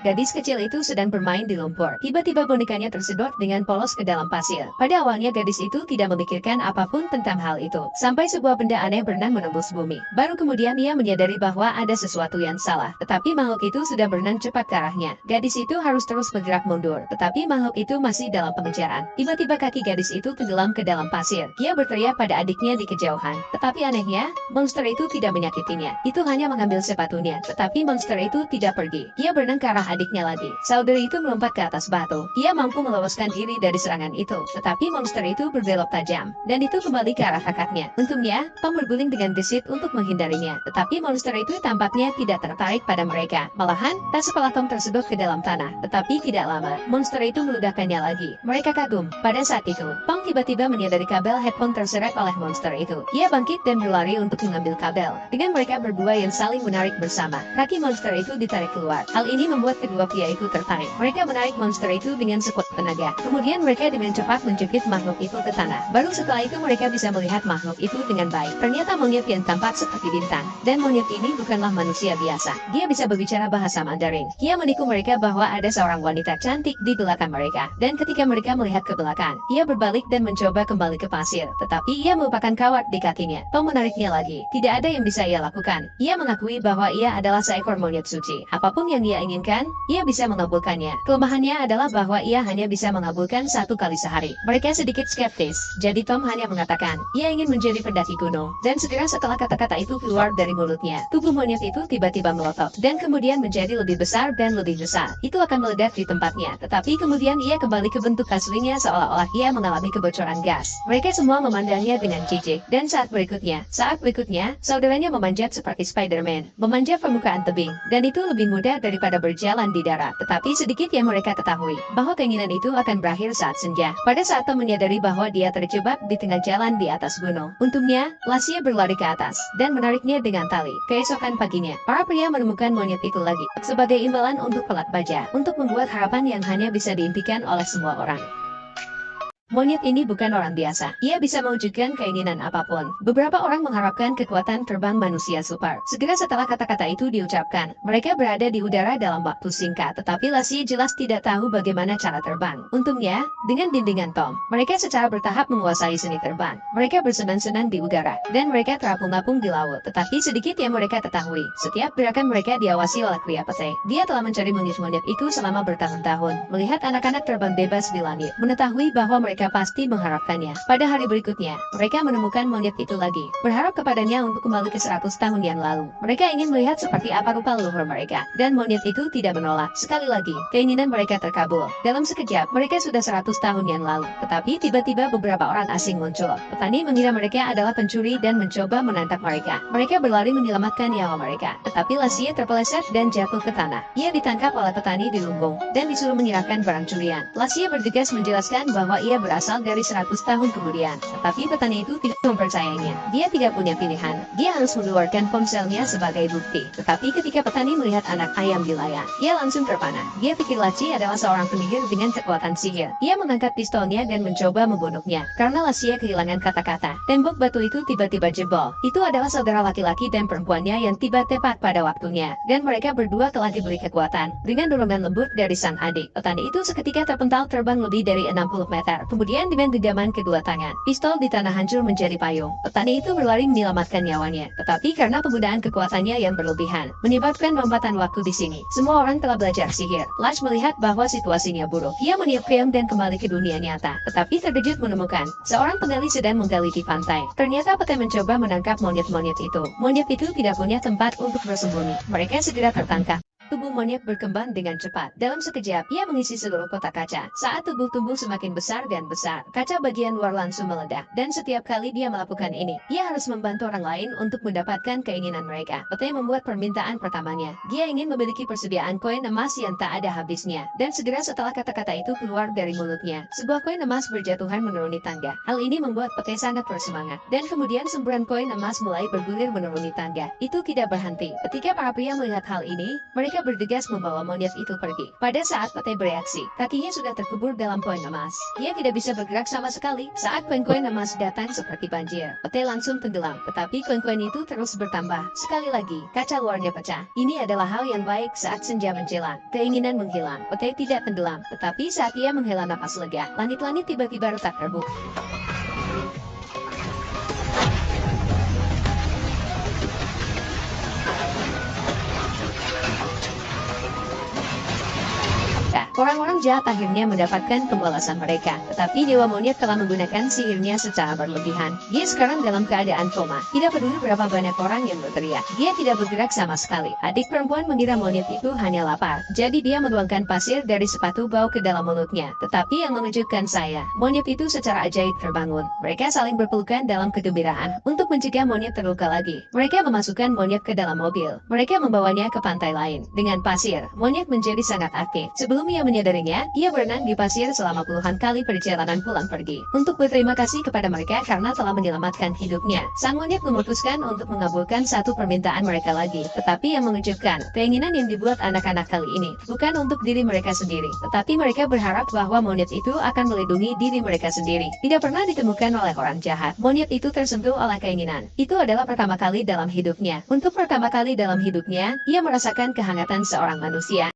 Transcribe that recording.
Gadis kecil itu sedang bermain di lumpur. Tiba-tiba bonekanya tersedot dengan polos ke dalam pasir. Pada awalnya gadis itu tidak memikirkan apapun tentang hal itu. Sampai sebuah benda aneh berenang menembus bumi. Baru kemudian ia menyadari bahwa ada sesuatu yang salah. Tetapi makhluk itu sudah berenang cepat ke arahnya. Gadis itu harus terus bergerak mundur. Tetapi makhluk itu masih dalam pengejaran. Tiba-tiba kaki gadis itu tenggelam ke dalam pasir. Ia berteriak pada adiknya di kejauhan. Tetapi anehnya, monster itu tidak menyakitinya. Itu hanya mengambil sepatunya. Tetapi monster itu tidak pergi. Ia berenang ke arah adiknya lagi. Saudari itu melompat ke atas batu. Ia mampu meloloskan diri dari serangan itu. Tetapi monster itu berbelok tajam. Dan itu kembali ke arah kakaknya. Untungnya, Tom berguling dengan gesit untuk menghindarinya. Tetapi monster itu tampaknya tidak tertarik pada mereka. Malahan, tak setelah Tom tersedot ke dalam tanah. Tetapi tidak lama, monster itu meledakkannya lagi. Mereka kagum. Pada saat itu, Tom tiba-tiba menyadari kabel headphone terseret oleh monster itu. Ia bangkit dan berlari untuk mengambil kabel. Dengan mereka berdua yang saling menarik bersama, kaki monster itu ditarik keluar. Hal ini membuat kedua pria itu tertarik. Mereka menarik monster itu dengan sekuat tenaga. Kemudian mereka dengan cepat menjepit makhluk itu ke tanah. Baru setelah itu mereka bisa melihat makhluk itu dengan baik. Ternyata monyet yang tampak seperti bintang. Dan monyet ini bukanlah manusia biasa. Dia bisa berbicara bahasa Mandarin. Ia menipu mereka bahwa ada seorang wanita cantik di belakang mereka. Dan ketika mereka melihat ke belakang, ia berbalik dan mencoba kembali ke pasir. Tetapi ia melupakan kawat di kakinya. Tom menariknya lagi. Tidak ada yang bisa ia lakukan. Ia mengakui bahwa ia adalah seekor monyet suci. Apapun yang ia inginkan, ia bisa mengabulkannya. Kelemahannya adalah bahwa ia hanya bisa mengabulkan satu kali sehari. Mereka sedikit skeptis. Jadi Tom hanya mengatakan, ia ingin menjadi pendaki gunung. Dan segera setelah kata-kata itu keluar dari mulutnya, tubuh monyet itu tiba-tiba melotot. Dan kemudian menjadi lebih besar dan lebih besar. Itu akan meledak di tempatnya. Tetapi kemudian ia kembali ke bentuk aslinya seolah-olah ia mengalami kebocoran gas. Mereka semua memandangnya dengan jijik. Dan saat berikutnya, saudaranya memanjat seperti Spider-Man. Memanjat permukaan tebing. Dan itu lebih mudah daripada berjalan di darat. Tetapi sedikit yang mereka ketahui, bahwa keinginan itu akan berakhir saat senja. Pada saat Tom menyadari bahwa dia terjebak di tengah jalan di atas gunung. Untungnya, Lassie berlari ke atas, dan menariknya dengan tali. Keesokan paginya, para pria menemukan monyet itu lagi, sebagai imbalan untuk pelat baja, untuk membuat harapan yang hanya bisa diimpikan oleh semua orang. Monyet ini bukan orang biasa. Ia bisa mewujudkan keinginan apapun. Beberapa orang mengharapkan kekuatan terbang manusia super. Segera setelah kata-kata itu diucapkan, mereka berada di udara dalam waktu singkat. Tetapi Lassie jelas tidak tahu bagaimana cara terbang. Untungnya, dengan bimbingan Tom, mereka secara bertahap menguasai seni terbang. Mereka bersenang-senang di udara, dan mereka terapung-apung di laut. Tetapi sedikit yang mereka ketahui, setiap gerakan mereka diawasi oleh pria pete. Dia telah mencari monyet-monyet itu selama bertahun-tahun, melihat anak-anak terbang bebas di langit, mengetahui bahwa mereka pasti mengharapkannya. Pada hari berikutnya, mereka menemukan monyet itu lagi, berharap kepadanya untuk kembali ke 100 tahun yang lalu. Mereka ingin melihat seperti apa rupa leluhur mereka, dan monyet itu tidak menolak. Sekali lagi, keinginan mereka terkabul. Dalam sekejap, mereka sudah 100 tahun yang lalu. Tetapi tiba-tiba beberapa orang asing muncul. Petani mengira mereka adalah pencuri dan mencoba menangkap mereka. Mereka berlari menyelamatkan nyawa mereka. Tetapi Lassie terpeleset dan jatuh ke tanah. Ia ditangkap oleh petani di lumbung, dan disuruh menyerahkan barang curian. Lassie bergegas menjelaskan bahwa ia berasal dari 100 tahun kemudian. Tetapi petani itu tidak mempercayainya. Dia tidak punya pilihan. Dia harus mengeluarkan ponselnya sebagai bukti. Tetapi ketika petani melihat anak ayam di layar, ia langsung terpana. Dia pikir Lassie adalah seorang penyihir dengan kekuatan sihir. Ia mengangkat pistolnya dan mencoba membunuhnya. Karena Lassie kehilangan kata-kata, tembok batu itu tiba-tiba jebol. Itu adalah saudara laki-laki dan perempuannya yang tiba tepat pada waktunya. Dan mereka berdua telah diberi kekuatan dengan dorongan lembut dari sang adik. Petani itu seketika terpental terbang lebih dari 60 meter. Kemudian dengan genggaman kedua tangan, pistol di tanah hancur menjadi payung. Petani itu berlari menyelamatkan nyawanya. Tetapi karena penggunaan kekuatannya yang berlebihan, menyebabkan lompatan waktu di sini. Semua orang telah belajar sihir. Lash melihat bahwa situasinya buruk. Ia meniup keong dan kembali ke dunia nyata. Tetapi terkejut menemukan seorang penggali sedang menggali di pantai. Ternyata peta mencoba menangkap monyet-monyet itu. Monyet itu tidak punya tempat untuk bersembunyi. Mereka segera tertangkap. Tubuh monyet berkembang dengan cepat. Dalam sekejap, ia mengisi seluruh kotak kaca. Saat tubuh tumbuh semakin besar dan besar, kaca bagian luar langsung meledak. Dan setiap kali dia melakukan ini, ia harus membantu orang lain untuk mendapatkan keinginan mereka. Pete membuat permintaan pertamanya. Dia ingin memiliki persediaan koin emas yang tak ada habisnya. Dan segera setelah kata-kata itu keluar dari mulutnya, sebuah koin emas berjatuhan menuruni tangga. Hal ini membuat Pete sangat bersemangat. Dan kemudian semburan koin emas mulai bergulir menuruni tangga. Itu tidak berhenti. Ketika para pria melihat hal ini, mereka Mereka bergegas membawa monyet itu pergi. Pada saat petai bereaksi, kakinya sudah terkubur dalam koin emas. Dia tidak bisa bergerak sama sekali. Saat koin-koin emas datang seperti banjir, petai langsung tenggelam. Tetapi koin-koin itu terus bertambah. Sekali lagi, kaca luarnya pecah. Ini adalah hal yang baik saat senja menjelang. Keinginan menghilang. Petai tidak tenggelam. Tetapi saat ia menghela napas lega, langit-langit tiba-tiba retak rebuk. Orang-orang jahat akhirnya mendapatkan pembalasan mereka, tetapi Dewa Monyet telah menggunakan sihirnya secara berlebihan. Dia sekarang dalam keadaan koma. Tidak peduli berapa banyak orang yang berteriak, dia tidak bergerak sama sekali. Adik perempuan mengira monyet itu hanya lapar, jadi dia menuangkan pasir dari sepatu bau ke dalam mulutnya. Tetapi yang mengejutkan saya, monyet itu secara ajaib terbangun. Mereka saling berpelukan dalam kegembiraan untuk mencegah monyet terluka lagi. Mereka memasukkan monyet ke dalam mobil. Mereka membawanya ke pantai lain. Dengan pasir, monyet menjadi sangat aktif. Sebelum ia menyadarinya, ia berenang di pasir selama puluhan kali perjalanan pulang pergi. Untuk berterima kasih kepada mereka karena telah menyelamatkan hidupnya, sang monyet memutuskan untuk mengabulkan satu permintaan mereka lagi. Tetapi yang mengejutkan, keinginan yang dibuat anak-anak kali ini bukan untuk diri mereka sendiri, tetapi mereka berharap bahwa monyet itu akan melindungi diri mereka sendiri. Tidak pernah ditemukan oleh orang jahat, monyet itu tersentuh oleh keinginan. Itu adalah pertama kali dalam hidupnya. Untuk pertama kali dalam hidupnya, ia merasakan kehangatan seorang manusia.